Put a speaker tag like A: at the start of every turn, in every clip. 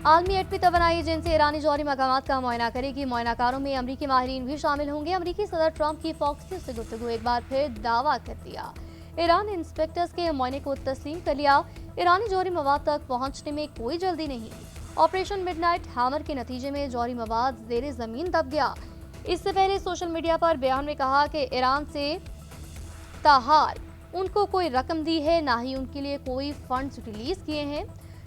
A: आलमी एटमी तवानाई एजेंसी ईरानी जौहरी मकामात का मुआयना करेगी। मुआयनाकारों में अमरीकी माहिरीन भी शामिल होंगे। अमरीकी सदर ट्रंप की फॉक्स न्यूज से गुफ्तगू एक बार फिर दावा कर दिया। ईरान इंस्पेक्टर्स के मुआयने को तस्लीम कर लिया। ईरानी जौहरी मवाद तक पहुंचने में कोई जल्दी नहीं। ऑपरेशन मिडनाइट हैमर के नतीजे में जौहरी मवाद जेरे जमीन दब गया। इससे पहले सोशल मीडिया पर बयान में कहा कि ईरान से ताहार उनको कोई रकम दी है, ना ही उनके लिए कोई फंड्स रिलीज किए हैं।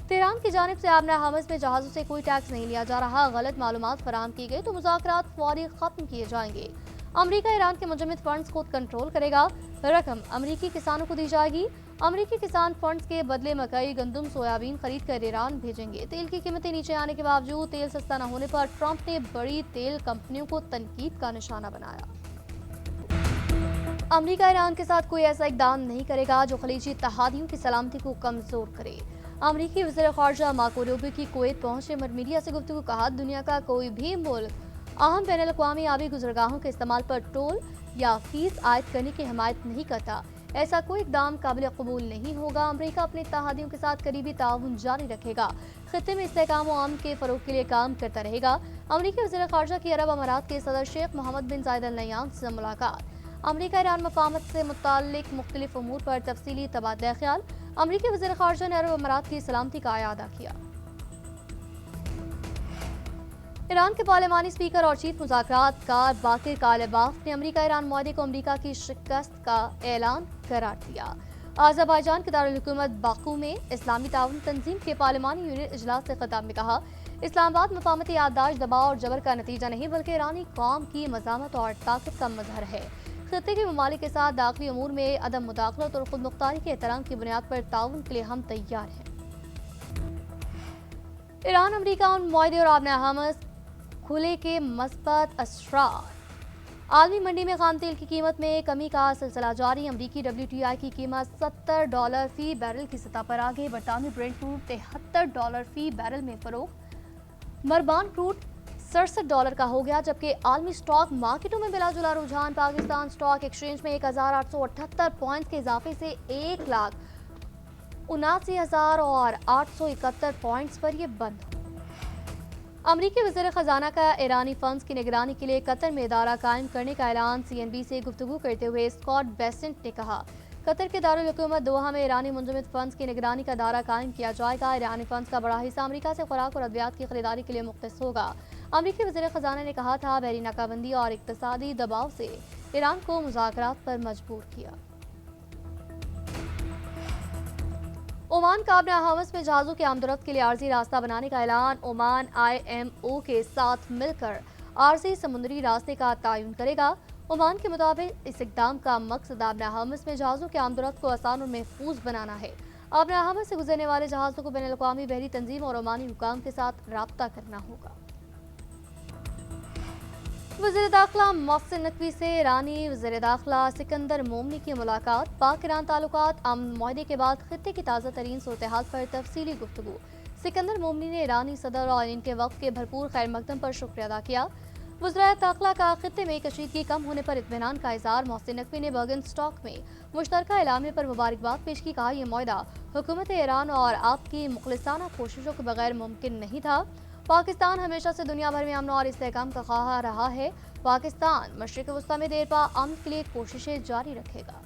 A: तेहरान की जानिब से आबना हमस में जहाज़ों से कोई टैक्स नहीं लिया जा रहा। गलत मालूमात फराहम की गई तो मुज़ाकरात फौरी खत्म किए जाएंगे। अमरीका ईरान के मुजम्मिद फंड्स खुद कंट्रोल करेगा। रकम अमरीकी किसानों को दी जाएगी। अमरीकी किसान फंड्स के बदले मकई, गंदम, सोयाबीन खरीद कर ईरान भेजेंगे। तेल की कीमतें नीचे आने के बावजूद तेल सस्ता न होने पर ट्रंप ने बड़ी तेल कंपनियों को तनकीद का निशाना बनाया। अमरीका ईरान के साथ कोई ऐसा इकदाम नहीं करेगा जो खलीजी इत्तेहादियों की सलामती को कमजोर करे। अमरीकी वज़ीर ख़ारजा मार्को रूबियो की कुवैत पहुंचे मीडिया से गुफ्तगू कहा, दुनिया का कोई भी मुल्क अहम बैनुल-अक़वामी आबी गुज़रगाहों के इस्तेमाल पर टोल या फीस आयद करने की हिमायत नहीं करता। ऐसा कोई इक़दाम काबिल कबूल नहीं होगा। अमरीका अपने इत्तेहादियों के साथ करीबी ताउन जारी रखेगा। खित्ते में इस्तेहकाम व अमन के फ़रोग़ के लिए काम करता रहेगा। अमरीकी वज़ीर ख़ारजा की अरब अमारात के सदर शेख मोहम्मद बिन ज़ायद अल नहयान से मुलाकात। अमरीका ईरान मफाहमत से मुताल्लिक़ मुख्तलिफ उमूर पर तफसीली तबादला ख्याल। अमरीकी वज़ीर ख़ारजा ने अरब अमारात की सलामती का इयादा किया। ईरान के पार्लिमानी स्पीकर और चीफ मुज़ाकरातकार बाकिर कालिबाफ ने अमरीका ईरान मुआहदे को अमरीका की शिकस्त का ऐलान करार दिया। अज़रबैजान के दारुल हुकूमत बाकू में इस्लामी ताउन तंजीम के पार्लिमानी यूनिट इजलास से खिताब में कहा, इस्लामाबाद मफाहमती याददाश्त, दबाव और जबर का नतीजा नहीं बल्कि ईरानी कौम की मज़ामत और ताकत का मजहर है। खित्ते के ममालिक के साथ दाखिली उमूर में अदम मुदाखलत और खुद मुख्तारी के एहतराम की बुनियाद पर ताउन के लिए हम तैयार हैं। ईरान अमरीका उन मुआहदे और आबना हमस खुले के मस्बत असरार। आलमी मंडी में खाम तेल की कीमत में कमी का सिलसिला जारी। अमरीकी WTI की कीमत $70 फी बैरल की सतह पर आ गई। बरतानवी ब्रेंट क्रूड $73 फी बैरल में फरोख्त। मरबान क्रूड $67 का हो गया, जबकि आलमी स्टॉक मार्केटों में मिला जुला रुझान। पाकिस्तान स्टॉक एक्सचेंज में 1878 पॉइंट्स के इजाफे से 1,79,871 पॉइंट्स पर यह बंद हो। अमरीकी वज़ीर ख़जाना का ईरानी फंड्स की निगरानी के लिए कतर में इदारा कायम करने का ऐलान। CNB से गुफ्तगू करते हुए स्कॉट बेसेंट ने कहा, कतर के दारुल हुकूमत दोहा में ईरानी मुंजमद फंड्स की निगरानी का दायरा कायम किया जाएगा। ईरानी फंड्स का बड़ा हिस्सा अमरीका से खुराक और अद्वियात की खरीदारी के लिए मुख्तस होगा। अमरीकी वज़ीर ख़जाना ने कहा था, बहरी नाकाबंदी और इक़्तिसादी दबाव से ईरान को मुज़ाकरात पर मजबूर किया। ओमान का आबना हमस में जहाज़ों के आमदरफ्त के लिए आर्जी रास्ता बनाने का ऐलान। ओमान IMO के साथ मिलकर आर्जी समुद्री रास्ते का तयन करेगा। ओमान के मुताबिक इस इक़दाम का मकसद आबना हमस में जहाज़ों के आमदरफ्त को आसान और महफूज बनाना है। आबना हमस से गुजरने वाले जहाज़ों को बैनुल-अक़वामी बहरी तंजीम और ओमानी हुकाम के साथ राब्ता करना होगा। वज़ीर दाखिला मोहसिन नकवी से ईरानी वज़ीर दाखिला सिकंदर मोमनी की मुलाकात। पाक ईरान ताल्लुकात अमन मुआहदे के बाद खित्ते की ताज़ा तरीन सूरत-ए-हाल पर तफसीली गुफ्तगू। सिकंदर मोमनी ने ईरानी सदर और इनके वफ़द के भरपूर खैर मकदम पर शुक्रिया अदा किया। वज़ीर दाखिला का खित्ते में कशीदगी कम होने पर इत्मीनान का इज़हार। मोहसिन नकवी ने बर्गन स्टॉक में मुश्तरका एलामे पर मुबारकबाद पेश की। कहा, यह मुआहदा हुकूमत ईरान और आपकी मुखलिसाना कोशिशों के बगैर मुमकिन नहीं था। पाकिस्तान हमेशा से दुनिया भर में अमन और इस्तेहकाम का ख्वाह रहा है। पाकिस्तान मशरिक़ वस्ता में देरपा अमन के लिए कोशिशें जारी रखेगा।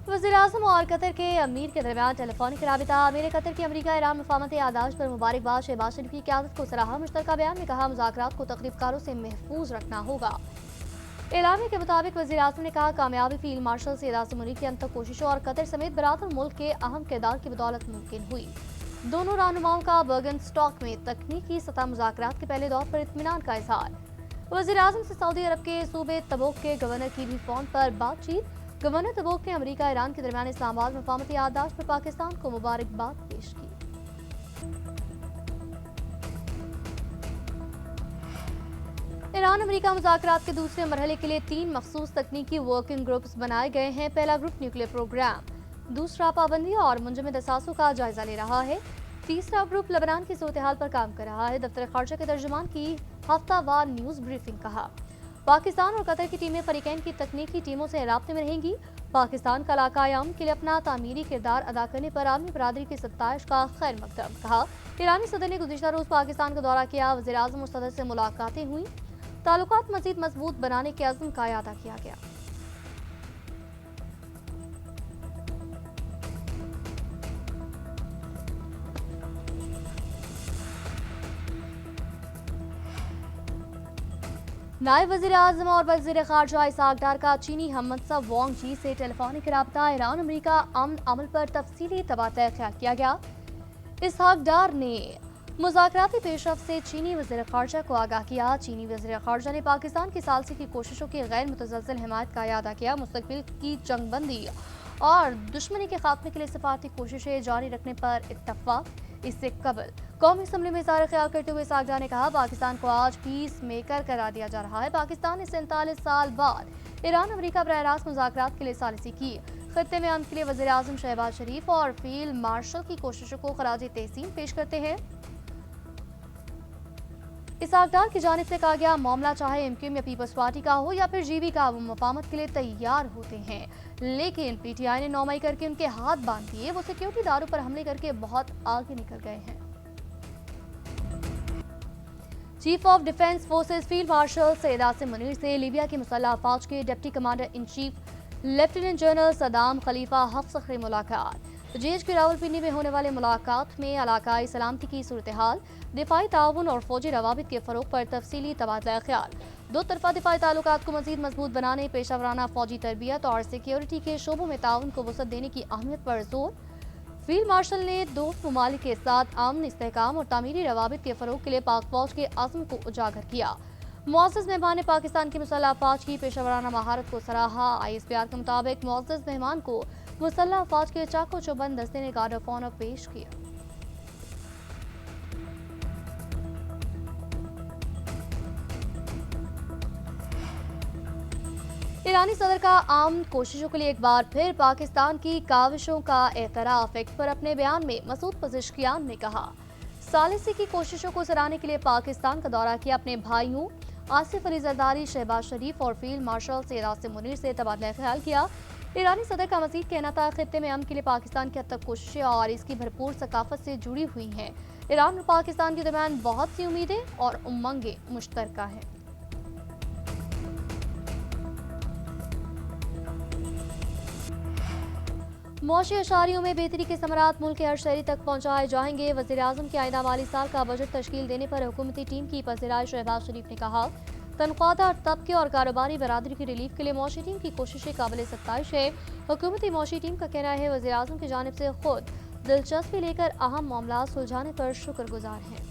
A: वज़ीर आज़म और कतर के अमीर के दरमियान टेलीफोनिक राबिता। अमीर कतर की अमरीका ईरान मफाहमती याददाश्त पर मुबारकबाद। शहबाज शरीफ की क़यादत को सराहा। मुश्तरका बयान में कहा, मुज़ाकरात को तक़रीबकारों से महफूज रखना होगा। एलामे के मुताबिक वज़ीर आज़म ने कहा, कामयाबी फील्ड मार्शल से इदास मुल्क की अंत कोशिशों और कतर समेत बरातर मुल्क के अहम किरदार की बदौलत मुमकिन हुई। दोनों रहनुमाओं का बर्गन स्टॉक में तकनीकी सतह मुज़ाकरात के पहले दौर पर इत्मीनान का इज़हार। वज़ीर आज़म से सऊदी अरब के सूबे तबूक के गवर्नर की भी फ़ोन पर बातचीत। गवर्नर तबूक ने अमरीका ईरान के दरमियान इस्लामाबाद मफाहमती याददाश्त पर पाकिस्तान को मुबारकबाद पेश की। ईरान अमरीका मुज़ाकरात के दूसरे मरहले के लिए 3 मखसूस तकनीकी वर्किंग ग्रुप्स बनाए गए हैं। पहला ग्रुप न्यूक्लियर प्रोग्राम, दूसरा पाबंदी और मुंजमद असासों का जायजा ले रहा है। तीसरा ग्रुप लेबनान की सूरत-ए-हाल पर काम कर रहा है। दफ्तर खारजा के तर्जुमान की हफ्तावार न्यूज़ ब्रीफिंग। कहा, पाकिस्तान और कतर की टीमें फरीकैन की तकनीकी टीमों से राब्ते में रहेंगी। पाकिस्तान का इलाकाई अमन के लिए अपना तामीरी किरदार अदा करने पर आलमी बरादरी की सत्ताइश का खैर मकदम। कहा, ईरानी सदर ने गुज़िश्ता रोज पाकिस्तान का दौरा किया, वज़ीर आज़म और सदर से मुलाकातें हुई, ताल्लुकात मज़ीद मजबूत बनाने के अज़्म का इयादा किया गया। नायब वज़ीर आज़म और वज़ीर ख़ारजा इसहाक डार का चीनी हममंसब वांग जी से टेलीफोनिक राब्ता, ईरान अमरीका अमन अमल पर तफसीली तबादला ख्याल किया गया। इसहाक डार ने मुज़ाकराती पेशरफ्त से चीनी वज़ीर ख़ारजा को आगाह किया। चीनी वज़ीर ख़ारजा ने पाकिस्तान की सालसी की कोशिशों की गैर मुतज़लज़ल हिमायत का इयादा किया। मुस्तक़बिल की जंगबंदी और दुश्मनी के खात्मे के लिए सफारती कोशिशें जारी रखने पर इत्तफ़ाक़। इससे कबल कौमी असम्बली में इज़हार ख्याल करते हुए इसहाक डार ने कहा, पाकिस्तान को आज पीस मेकर करार दिया जा रहा है। पाकिस्तान ने 47 साल बाद ईरान अमरीका बराह रास्त मुज़ाकरात के लिए सालिसी की। खित्ते में अमन के लिए वज़ीर आज़म शहबाज शरीफ और फील्ड मार्शल की कोशिशों को खराज तहसीन पेश करते हैं। इसहाक डार की जानिब से कहा गया, मामला चाहे एमक्यूएम या पीपल्स पार्टी का हो या फिर जीवी का, वो मुफाहमत के लिए तैयार होते हैं, लेकिन पीटीआई ने 9 मई करके उनके हाथ बांध दिए। वो सिक्योरिटी दारों पर हमले करके बहुत आगे निकल गए हैं। Chief of defence forces field marshal Syed Asim Munir से लीबिया की मुसल्लह अफवाज के deputy commander in chief lieutenant general Saddam Khalifa हफ्स की मुलाकात। जेएच की रावलपिंडी में होने वाले मुलाकात में इलाकाई सलामती की सूरत हाल, दिफाई ताउन और फौजी रवाबित के फरोग पर तफसीली तबादला ख्याल, दो तरफा दिफाई ताल्लुकात को मजीद मजबूत बनाने, पेशावराना फौजी तरबियत और सिक्योरिटी के शोबों में ताउन को वसअत देने की अहमियत पर जोर। फील्ड मार्शल ने दो ममालिक के साथ अमन, इस्तेहकाम और तामीरी रवाबित के फरोग के लिए पाक फौज के अज़्म को उजागर किया। मुअज़्ज़ज़ मेहमान ने पाकिस्तान की मुसल्लह अफवाज की पेशावराना महारत को सराहा। ISPR के मुताबिक मुअज़्ज़ज़ मेहमान को मुसल्लह अफवाज के चाको चौबंद दस्ते ने गार्ड ऑफ ऑनर पेश किया। ईरानी सदर का आम कोशिशों के लिए एक बार फिर पाकिस्तान की काविशों का एतराफ। एक्स पर अपने बयान में मसूद पज़ेश्कियान ने कहा, सालिसी की कोशिशों को सराहने के लिए पाकिस्तान का दौरा किया। अपने भाइयों आसिफ अली जरदारी, शहबाज शरीफ और फील्ड मार्शल सैयद आसिम मुनीर से तबादला ख्याल किया। ईरानी सदर का मज़ीद कहना था, खित्ते में अमन के लिए पाकिस्तान की हद तक कोशिशें और इसकी भरपूर सकाफत से जुड़ी हुई हैं। ईरान और पाकिस्तान के दरमियान बहुत सी उम्मीदें और उमंगें मुश्तरका हैं। मौशी अशारियों में बेहतरी के समरात मुल्क के हर शहरी तक पहुँचाए जाएंगे। वज़ीर आज़म के आइंदा माली साल का बजट तश्कील देने पर हुकूमती टीम की पज़ीराई। शहबाज शरीफ ने कहा, तनख्वाहदार तबके और कारोबारी बरादरी की रिलीफ के लिए मौशी टीम की कोशिशें काबिल सत्ताइश है। हुकूमती मौशी टीम का कहना है, वज़ीर आज़म की जानिब से खुद दिलचस्पी लेकर अहम मामला सुलझाने पर शुक्रगुजार हैं।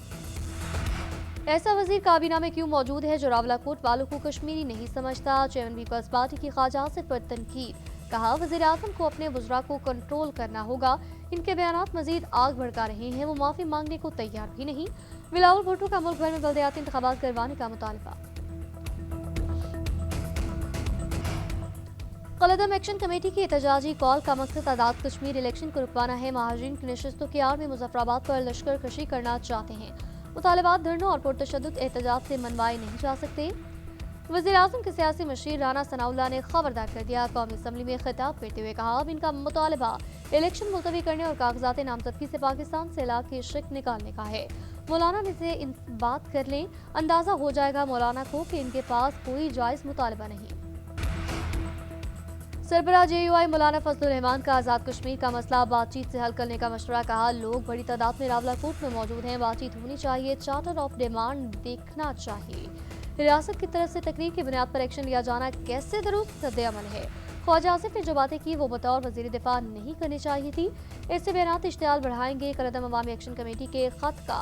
A: ऐसा वज़ीर काबीना में क्यों मौजूद है जो रावलाकोट वालों को कश्मीरी नहीं समझता? चेयरमैन पीपल्स पार्टी की ख्वाजा आसिफ पर तनकीद। कहा, वज़ीर आज़म को अपने वज़रा को कंट्रोल करना होगा। इनके बयानात मजीद आग भड़का रहे हैं। वो माफ़ी मांगने को तैयार भी नहीं। बिलावल भुट्टो का मुल्क भर में बल्दियाती इंतखाबात करवाने का मुतालबा। कलदम एक्शन कमेटी की एहतजाजी कॉल का मकसद आज़ाद कश्मीर इलेक्शन को रुकवाना है। महाजरीन की नशस्तों की आड़ में मुजफ्फराबाद पर लश्कर कशी करना चाहते हैं। मुतालबात धरनों और पुरतशद्दुद एहतजाज से मनवाए नहीं जा सकते। वज़ीर आज़म के सियासी मशीर राना सनाउल्लाह ने खबरदार कर दिया। कौमी असम्बली में खिताब करते हुए कहा, अब इनका मुतालबा इलेक्शन मुलतवी करने और कागजात नामजदगी से पाकिस्तान से इलाक़ की शिक निकालने का है। मौलाना ने से इन बात कर लें, अंदाज़ा हो जाएगा मौलाना को कि इनके पास कोई जायज़ मुतालबा नहीं। सरबराह JUI मौलाना फजलुर रहमान का आज़ाद कश्मीर का मसला बातचीत से हल करने का मशवरा। कहा, लोग बड़ी तादाद में रावलाकोट में मौजूद हैं, बातचीत होनी चाहिए, चार्टर ऑफ डिमांड देखना चाहिए। रियासत की तरफ से तकरीर की बुनियाद पर एक्शन लिया जाना कैसे दुरुस्त रद्द-ए-अमल है? ख्वाजा आसिफ ने जो बातें की वो बतौर वज़ीर दिफा नहीं करनी चाहिए थी। इससे बयानात इश्तियाल बढ़ाएंगे। कलदम अवामी एक्शन कमेटी के खत का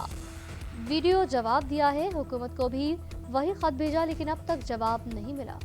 A: वीडियो जवाब दिया है। हुकूमत को भी वही खत भेजा, लेकिन अब तक जवाब नहीं मिला।